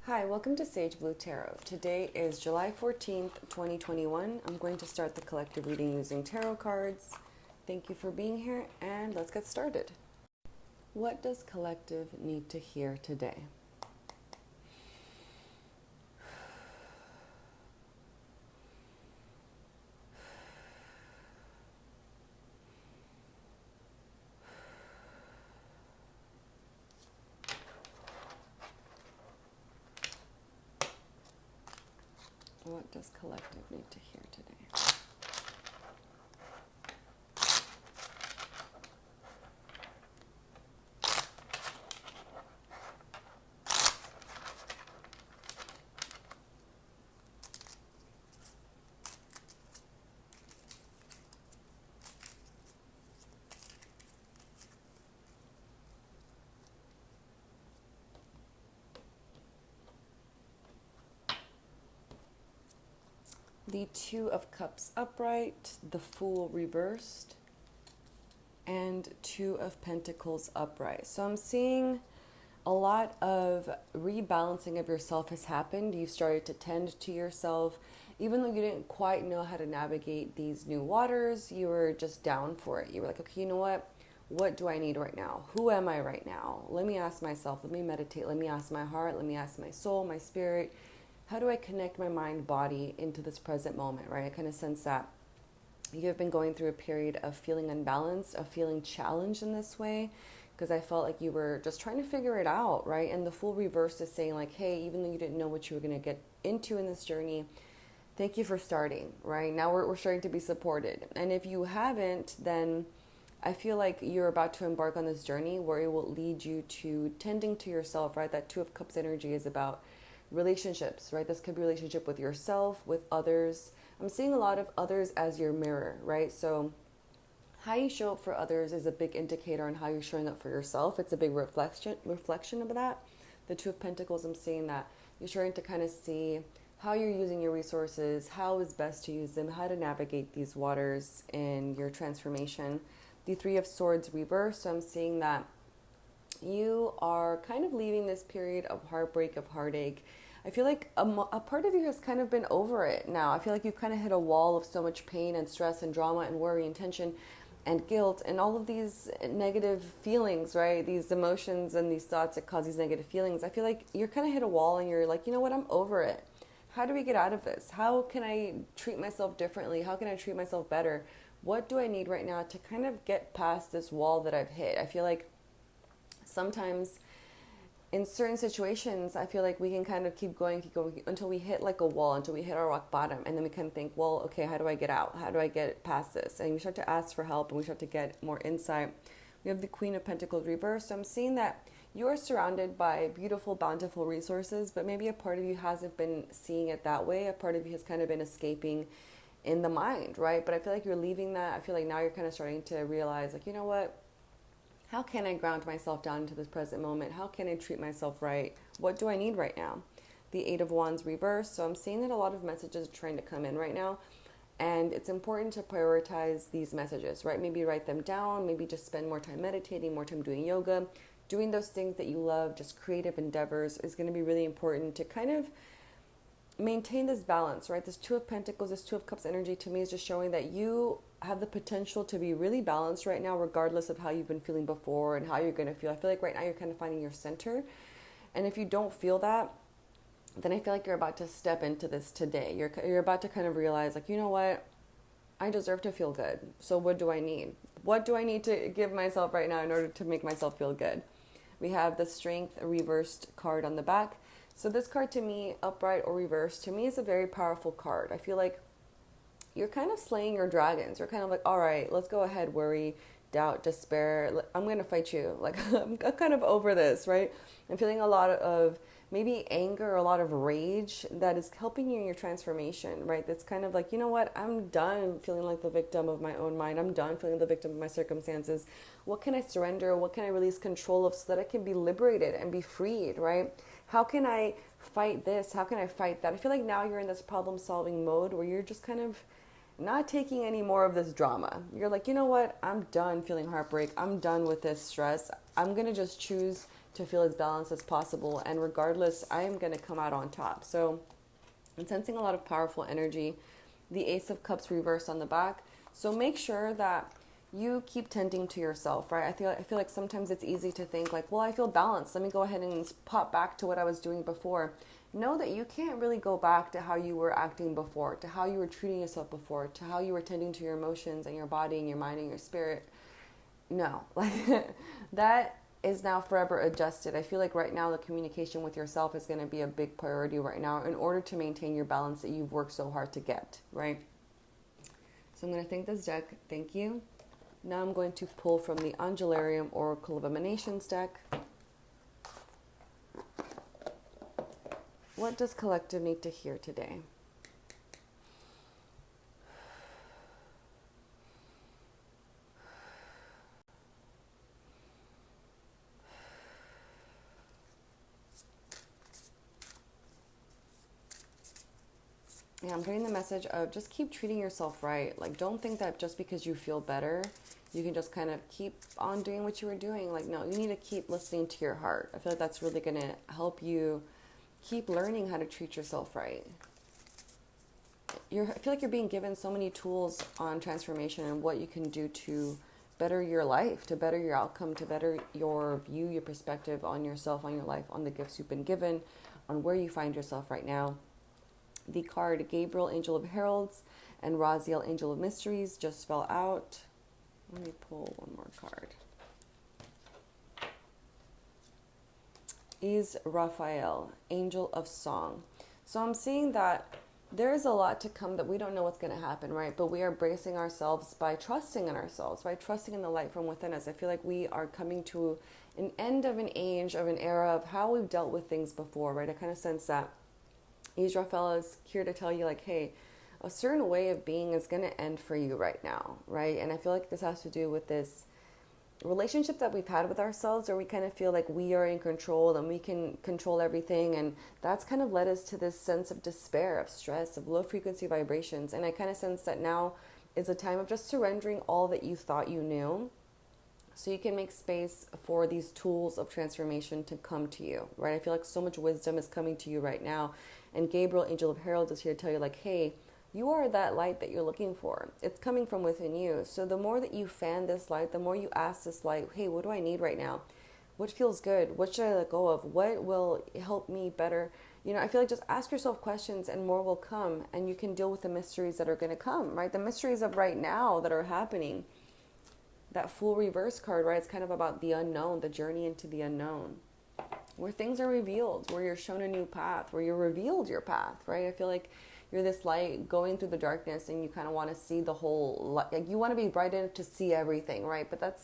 Hi, welcome to Sage Blue Tarot. Today is July 14th, 2021. I'm going to start the collective reading using tarot cards. Thank you for being here, and let's get started. What does collective need to hear today? What does collective need to hear today? The Two of Cups upright, the Fool reversed, and Two of Pentacles upright. So I'm seeing a lot of rebalancing of yourself has happened. You've started to tend to yourself. Even though you didn't quite know how to navigate these new waters, you were just down for it. You were like, okay, you know what? What do I need right now? Who am I right now? Let me ask myself, let me meditate, let me ask my heart, let me ask my soul, my spirit. How do I connect my mind, body into this present moment, right? I kind of sense that you have been going through a period of feeling unbalanced, of feeling challenged in this way, because I felt like you were just trying to figure it out, right? And the Fool reverse is saying like, hey, even though you didn't know what you were going to get into in this journey, thank you for starting, right? Now we're starting to be supported. And if you haven't, then I feel like you're about to embark on this journey where it will lead you to tending to yourself, right? That Two of Cups energy is about relationships, right? This could be a relationship with yourself, with others. I'm seeing a lot of others as your mirror, right? So how you show up for others is a big indicator on how you're showing up for yourself. It's a big reflection of that. The Two of Pentacles, I'm seeing that you're starting to kind of see how you're using your resources, how is best to use them, how to navigate these waters in your transformation. The Three of Swords reverse, so I'm seeing that you are kind of leaving this period of heartbreak, of heartache. I feel like a part of you has kind of been over it now. I feel like you've kind of hit a wall of so much pain and stress and drama and worry and tension and guilt and all of these negative feelings, right? These emotions and these thoughts that cause these negative feelings. I feel like you're kind of hit a wall and you're like, you know what, I'm over it. How do we get out of this? How can I treat myself differently? How can I treat myself better? What do I need right now to kind of get past this wall that I've hit? I feel like sometimes in certain situations, I feel like we can kind of keep going until we hit like a wall, until we hit our rock bottom. And then we kind of think, well, okay, how do I get out? How do I get past this? And we start to ask for help and we start to get more insight. We have the Queen of Pentacles reversed. So I'm seeing that you are surrounded by beautiful, bountiful resources, but maybe a part of you hasn't been seeing it that way. A part of you has kind of been escaping in the mind, right? But I feel like you're leaving that. I feel like now you're kind of starting to realize, like, you know what? How can I ground myself down into this present moment? How can I treat myself right? What do I need right now? The Eight of Wands reversed. So I'm seeing that a lot of messages are trying to come in right now. And it's important to prioritize these messages, right? Maybe write them down. Maybe just spend more time meditating, more time doing yoga. Doing those things that you love, just creative endeavors, is going to be really important to kind of maintain this balance, right? This Two of Pentacles, this Two of Cups energy to me is just showing that you have the potential to be really balanced right now, regardless of how you've been feeling before and how you're going to feel. I feel like right now you're kind of finding your center. And if you don't feel that, then I feel like you're about to step into this today. You're about to kind of realize, like, you know what? I deserve to feel good. So what do I need? What do I need to give myself right now in order to make myself feel good? We have the Strength reversed card on the back. So this card to me, upright or reversed, to me is a very powerful card. I feel like you're kind of slaying your dragons. You're kind of like, all right, let's go ahead, worry, doubt, despair. I'm going to fight you. Like, I'm kind of over this, right? I'm feeling a lot of maybe anger, a lot of rage that is helping you in your transformation, right? That's kind of like, you know what? I'm done feeling like the victim of my own mind. I'm done feeling the victim of my circumstances. What can I surrender? What can I release control of so that I can be liberated and be freed, right? How can I fight this? How can I fight that? I feel like now you're in this problem-solving mode where you're just kind of not taking any more of this drama. You're like, you know what? I'm done feeling heartbreak. I'm done with this stress. I'm going to just choose to feel as balanced as possible. And regardless, I am going to come out on top. So I'm sensing a lot of powerful energy. The Ace of Cups reversed on the back. So make sure that you keep tending to yourself, right? I feel like sometimes it's easy to think like, well, I feel balanced. Let me go ahead and pop back to what I was doing before. Know that you can't really go back to how you were acting before, to how you were treating yourself before, to how you were tending to your emotions and your body and your mind and your spirit. No, like that is now forever adjusted. I feel like right now the communication with yourself is going to be a big priority right now in order to maintain your balance that you've worked so hard to get, right? So I'm going to thank this deck. Thank you. Now I'm going to pull from the Angelarium Oracle of Emanations deck. What does collective need to hear today? Yeah, I'm getting the message of just keep treating yourself right. Like, don't think that just because you feel better, you can just kind of keep on doing what you were doing. Like, no, you need to keep listening to your heart. I feel like that's really going to help you keep learning how to treat yourself right. I feel like you're being given so many tools on transformation and what you can do to better your life, to better your outcome, to better your view, your perspective on yourself, on your life, on the gifts you've been given, on where you find yourself right now. The card Gabriel, Angel of Heralds, and Raziel, Angel of Mysteries, just fell out. Let me pull one more card. Is Raphael, Angel of Song. So I'm seeing that there is a lot to come that we don't know what's going to happen, right? But we are bracing ourselves by trusting in ourselves, by trusting in the light from within us. I feel like we are coming to an end of an age, of an era of how we've dealt with things before, right? I kind of sense that Raphael is here to tell you like, hey, a certain way of being is going to end for you right now, right? And I feel like this has to do with this relationship that we've had with ourselves, where we kind of feel like we are in control and we can control everything. And that's kind of led us to this sense of despair, of stress, of low frequency vibrations. And I kind of sense that now is a time of just surrendering all that you thought you knew, so you can make space for these tools of transformation to come to you, right? I feel like so much wisdom is coming to you right now. And Gabriel, Angel of Heralds, is here to tell you like, hey, you are that light that you're looking for. It's coming from within you. So the more that you fan this light, the more you ask this light, hey, what do I need right now? What feels good? What should I let go of? What will help me better? You know, I feel like just ask yourself questions and more will come, and you can deal with the mysteries that are going to come, right? The mysteries of right now that are happening. That Fool reverse card, right? It's kind of about the unknown, the journey into the unknown, where things are revealed, where you're shown a new path, where you're revealed your path, right? I feel like you're this light going through the darkness and you kind of want to see the whole light. Like, you want to be bright enough to see everything, right? But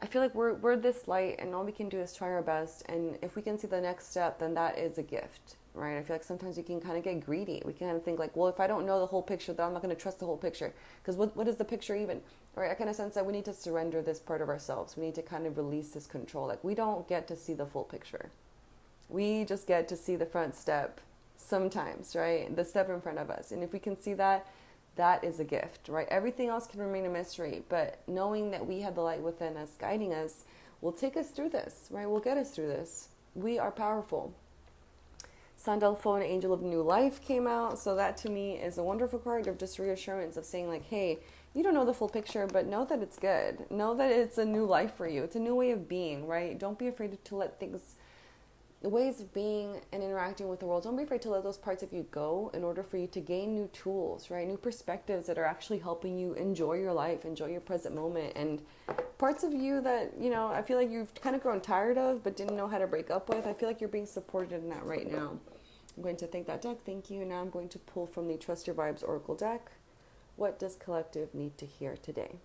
I feel like we're this light, and all we can do is try our best. And if we can see the next step, then that is a gift, right? I feel like sometimes we can kind of get greedy. We can kind of think like, well, if I don't know the whole picture, then I'm not going to trust the whole picture. Because what is the picture even? Right? I kind of sense that we need to surrender this part of ourselves. We need to kind of release this control. Like, we don't get to see the full picture. We just get to see the front step sometimes, right? The step in front of us. And if we can see that, that is a gift, right? Everything else can remain a mystery, but knowing that we have the light within us guiding us will take us through this, right? Will get us through this. We are powerful. Sandalphon, Angel of New Life, came out. So that to me is a wonderful card of just reassurance, of saying like, hey, you don't know the full picture, but know that it's good. Know that it's a new life for you. It's a new way of being, right? Don't be afraid to let things, the ways of being and interacting with the world, don't be afraid to let those parts of you go in order for you to gain new tools, right? New perspectives that are actually helping you enjoy your life, enjoy your present moment. And parts of you that, you know, I feel like you've kind of grown tired of but didn't know how to break up with, I feel like you're being supported in that right now. I'm going to thank that deck. Thank you. Now I'm going to pull from the Trust Your Vibes Oracle deck. What does collective need to hear today?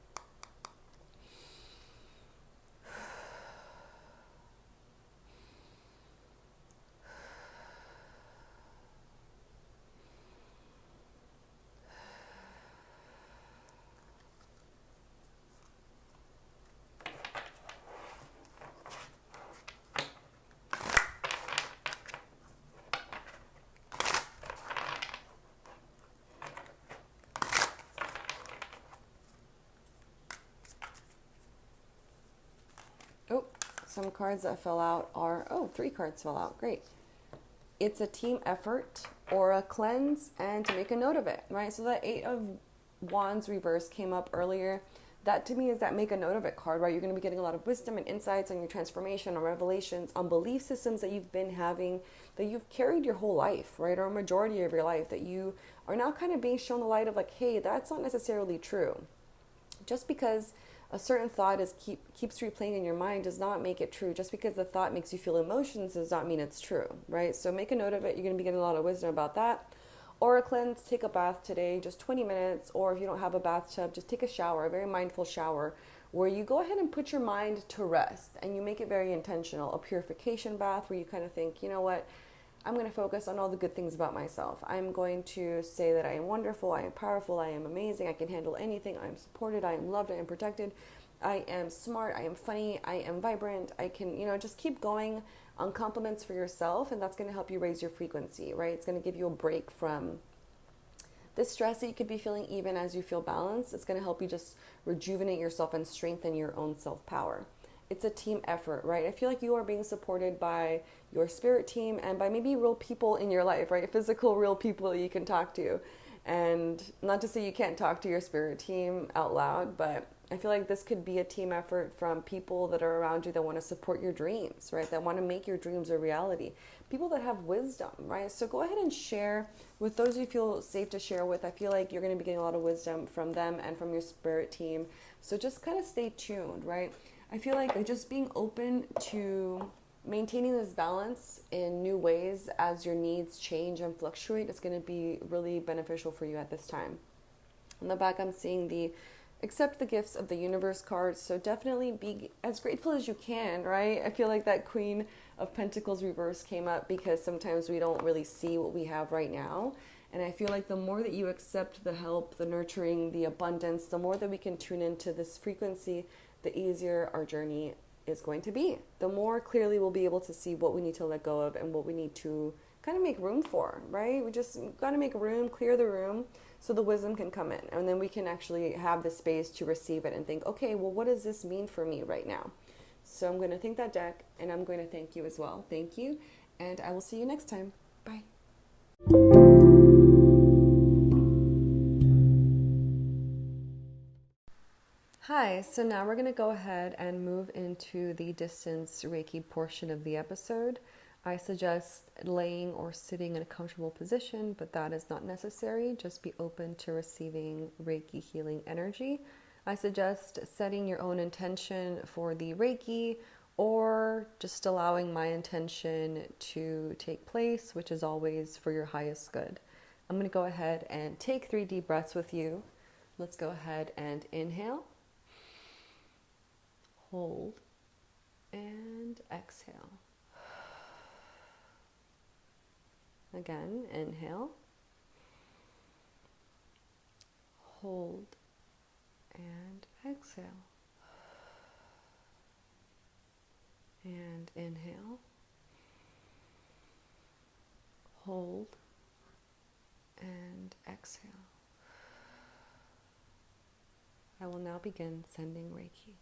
some cards that fell out are, oh, 3 cards fell out. Great. It's a team effort or a cleanse, and to make a note of it, right? So that 8 of Wands reverse came up earlier. That to me is that make a note of it card, right? You're going to be getting a lot of wisdom and insights on your transformation, on revelations, on belief systems that you've been having, that you've carried your whole life, right? Or a majority of your life, that you are now kind of being shown the light of like, hey, that's not necessarily true. Just because a certain thought keeps replaying in your mind does not make it true. Just because the thought makes you feel emotions does not mean it's true, right? So make a note of it. You're going to be getting a lot of wisdom about that. Or a cleanse, take a bath today, just 20 minutes. Or if you don't have a bathtub, just take a shower, a very mindful shower, where you go ahead and put your mind to rest and you make it very intentional. A purification bath where you kind of think, you know what, I'm going to focus on all the good things about myself. I'm going to say that I am wonderful, I am powerful, I am amazing, I can handle anything, I am supported, I am loved, I am protected, I am smart, I am funny, I am vibrant, I can, just keep going on compliments for yourself, and that's going to help you raise your frequency, right? It's going to give you a break from the stress that you could be feeling even as you feel balanced. It's going to help you just rejuvenate yourself and strengthen your own self-power. It's a team effort, right? I feel like you are being supported by your spirit team and by maybe real people in your life, right? Physical, real people that you can talk to. And not to say you can't talk to your spirit team out loud, but I feel like this could be a team effort from people that are around you that want to support your dreams, right? That want to make your dreams a reality. People that have wisdom, right? So go ahead and share with those you feel safe to share with. I feel like you're going to be getting a lot of wisdom from them and from your spirit team. So just kind of stay tuned, right? I feel like just being open to maintaining this balance in new ways as your needs change and fluctuate is going to be really beneficial for you at this time. On the back, I'm seeing the accept the gifts of the universe card. So definitely be as grateful as you can, right? I feel like that Queen of Pentacles reverse came up because sometimes we don't really see what we have right now. And I feel like the more that you accept the help, the nurturing, the abundance, the more that we can tune into this frequency, the easier our journey is going to be. The more clearly we'll be able to see what we need to let go of and what we need to kind of make room for, right? We just got to make room, clear the room so the wisdom can come in. And then we can actually have the space to receive it and think, okay, well, what does this mean for me right now? So I'm going to thank that deck, and I'm going to thank you as well. Thank you. And I will see you next time. Bye. Hi, so now we're going to go ahead and move into the distance Reiki portion of the episode. I suggest laying or sitting in a comfortable position, but that is not necessary. Just be open to receiving Reiki healing energy. I suggest setting your own intention for the Reiki or just allowing my intention to take place, which is always for your highest good. I'm going to go ahead and take 3 deep breaths with you. Let's go ahead and inhale. Hold and exhale. Again, inhale. Hold and exhale. And inhale. Hold and exhale. I will now begin sending Reiki.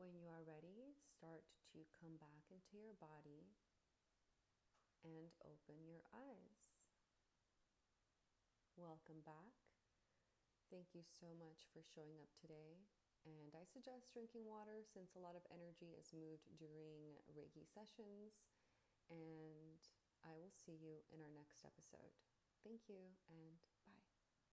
When you are ready, start to come back into your body and open your eyes. Welcome back. Thank you so much for showing up today. And I suggest drinking water since a lot of energy is moved during Reiki sessions. And I will see you in our next episode. Thank you and